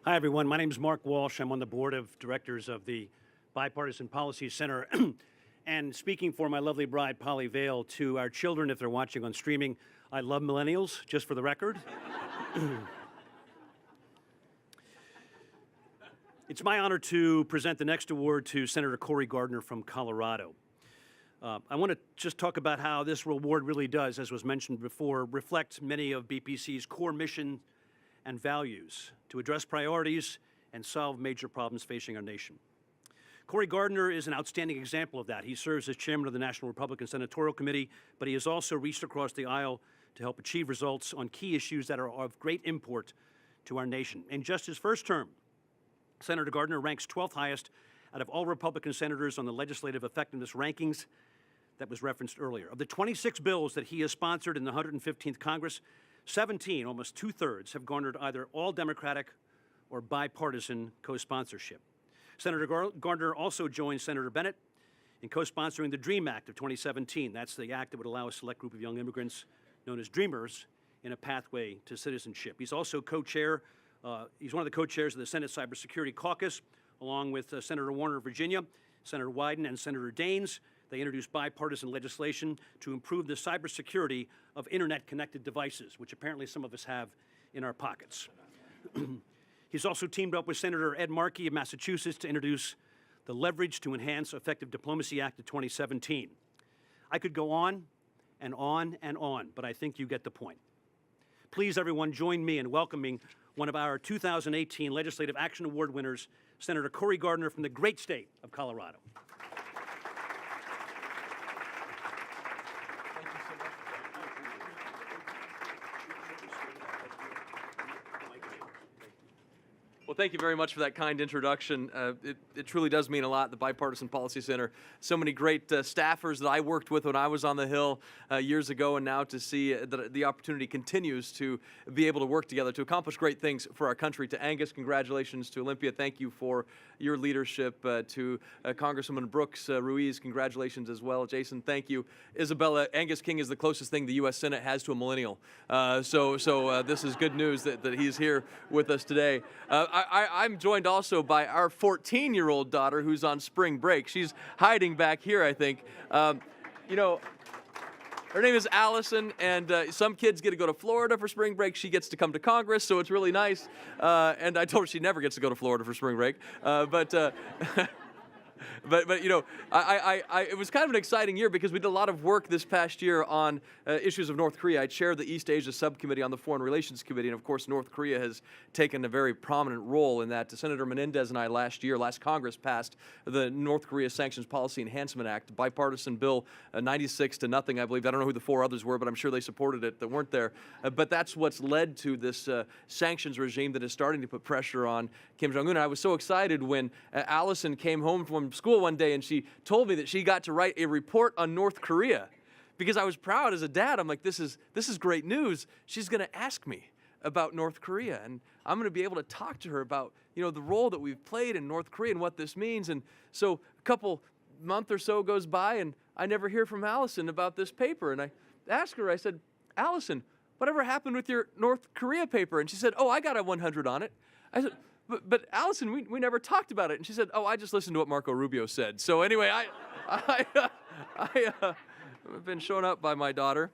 Hi, everyone. My name is Mark Walsh. I'm on the board of directors of the Bipartisan Policy Center. And speaking for my lovely bride, Polly Vale, to our children, if they're watching on streaming, I love millennials, just for the record. It's my honor to present the next award to Senator Cory Gardner from Colorado. I want to just talk about how this award really does, as was mentioned before, reflect many of BPC's core mission and values to address priorities and solve major problems facing our nation. Cory Gardner is an outstanding example of that. He serves as chairman of the National Republican Senatorial Committee, but he has also reached across the aisle to help achieve results on key issues that are of great import to our nation. In just his first term, Senator Gardner ranks 12th highest out of all Republican senators on the legislative effectiveness rankings that was referenced earlier. Of the 26 bills that he has sponsored in the 115th Congress, 17, almost two-thirds, have garnered either all Democratic or bipartisan co-sponsorship. Senator Gardner also joined Senator Bennett in co-sponsoring the DREAM Act of 2017. That's the act that would allow a select group of young immigrants, known as Dreamers, in a pathway to citizenship. He's also co-chair. He's one of the co-chairs of the Senate Cybersecurity Caucus, along with Senator Warner of Virginia, Senator Wyden, and Senator Daines. They introduced bipartisan legislation to improve the cybersecurity of internet-connected devices, which apparently some of us have in our pockets. He's also teamed up with Senator Ed Markey of Massachusetts to introduce the Leverage to Enhance Effective Diplomacy Act of 2017. I could go on and on and on, but I think you get the point. Please, everyone, join me in welcoming one of our 2018 Legislative Action Award winners, Senator Cory Gardner from the great state of Colorado. Well, thank you very much for that kind introduction. It truly does mean a lot, the Bipartisan Policy Center. So many great staffers that I worked with when I was on the Hill years ago, and now to see that the opportunity continues to be able to work together to accomplish great things for our country. To Angus, congratulations. To Olympia, thank you for your leadership. To Congresswoman Brooks Ruiz, congratulations as well. Jason, thank you. Isabella, Angus King is the closest thing the U.S. Senate has to a millennial. So this is good news that he's here with us today. I'm joined also by our 14-year-old daughter who's on spring break. She's hiding back here, I think. You know, her name is Allison, and some kids get to go to Florida for spring break. She gets to come to Congress, so it's really nice. And I told her she never gets to go to Florida for spring break. But you know, it was kind of an exciting year because we did a lot of work this past year on issues of North Korea. I chaired the East Asia Subcommittee on the Foreign Relations Committee, and of course, North Korea has taken a very prominent role in that. Senator Menendez and I last Congress passed the North Korea Sanctions Policy Enhancement Act, bipartisan bill, 96-0, I believe. I don't know who the four others were, but I'm sure they supported it that weren't there. But that's what's led to this sanctions regime that is starting to put pressure on Kim Jong-un. I was so excited when Allison came home from school one day and she told me that she got to write a report on North Korea, because I was proud as a dad. I'm like, this is great news. She's going to ask me about North Korea, and I'm going to be able to talk to her about, you know, the role that we've played in North Korea and what this means. And so a month or so goes by, and I never hear from Allison about this paper. And I asked her, I said, Allison, whatever happened with your North Korea paper? And she said, oh, I got a 100 on it. I said, but Allison, we never talked about it. And she said, oh, I just listened to what Marco Rubio said. So anyway, I've been shown up by my daughter.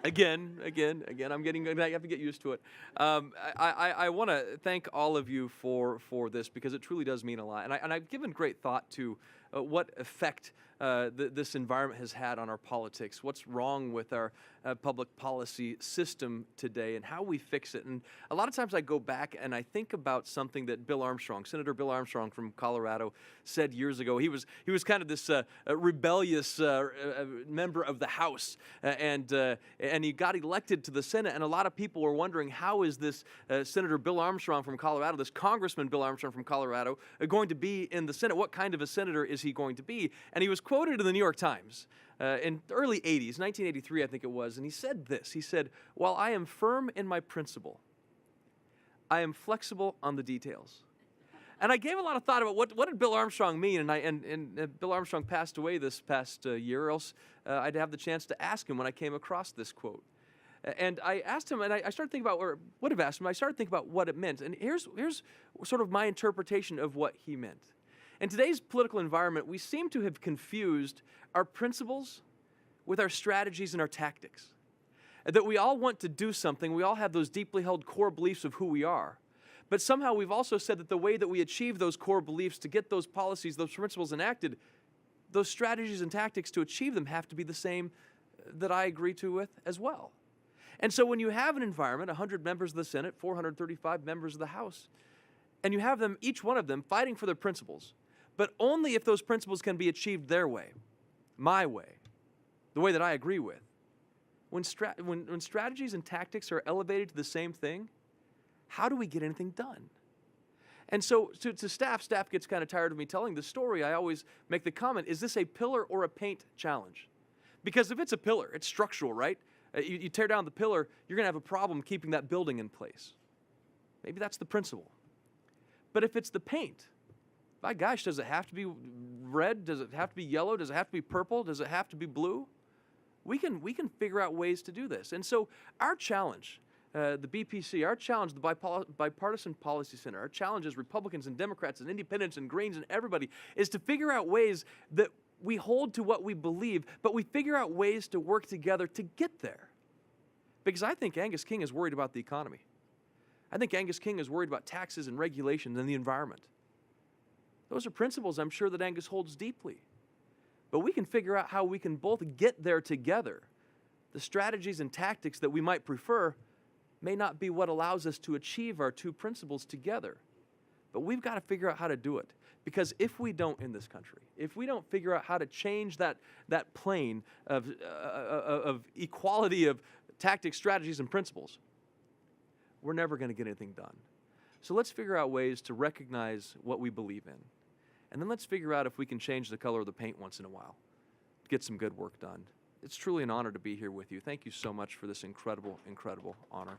Again, I have to get used to it. I want to thank all of you for this, because it truly does mean a lot. And I've given great thought to what effect this environment has had on our politics, what's wrong with our public policy system today, and how we fix it. And a lot of times I go back and I think about something that Senator Bill Armstrong from Colorado, said years ago. He was kind of this rebellious member of the House, and he got elected to the Senate. And a lot of people were wondering, how is this Senator Bill Armstrong from Colorado, this Congressman Bill Armstrong from Colorado, going to be in the Senate? What kind of a senator is he going to be? And he was quoted in the New York Times in the early 80s, 1983, I think it was, and he said this. He said, while I am firm in my principle, I am flexible on the details. And I gave a lot of thought about what did Bill Armstrong mean, and Bill Armstrong passed away this past year, or else I'd have the chance to ask him when I came across this quote. And I asked him, and I started thinking about, or would have asked him, I started thinking about what it meant. And here's sort of my interpretation of what he meant. In today's political environment, we seem to have confused our principles with our strategies and our tactics. That we all want to do something, we all have those deeply held core beliefs of who we are. But somehow we've also said that the way that we achieve those core beliefs, to get those policies, those principles enacted, those strategies and tactics to achieve them have to be the same that I agree to with as well. And so when you have an environment, 100 members of the Senate, 435 members of the House, and you have them, each one of them, fighting for their principles, but only if those principles can be achieved their way, my way, the way that I agree with. When strategies and tactics are elevated to the same thing, how do we get anything done? And so to staff gets kind of tired of me telling this story. I always make the comment, is this a pillar or a paint challenge? Because if it's a pillar, it's structural, right? You tear down the pillar, you're going to have a problem keeping that building in place. Maybe that's the principle. But if it's the paint, my gosh, does it have to be red? Does it have to be yellow? Does it have to be purple? Does it have to be blue? We can figure out ways to do this. And so our challenge, the BPC, our challenge, the Bipartisan Policy Center, our challenge as Republicans and Democrats and Independents and Greens and everybody, is to figure out ways that we hold to what we believe, but we figure out ways to work together to get there. Because I think Angus King is worried about the economy. I think Angus King is worried about taxes and regulations and the environment. Those are principles I'm sure that Angus holds deeply. But we can figure out how we can both get there together. The strategies and tactics that we might prefer may not be what allows us to achieve our two principles together. But we've got to figure out how to do it. Because if we don't in this country, if we don't figure out how to change that plane of equality of tactics, strategies, and principles, we're never going to get anything done. So let's figure out ways to recognize what we believe in. And then let's figure out if we can change the color of the paint once in a while, get some good work done. It's truly an honor to be here with you. Thank you so much for this incredible, incredible honor.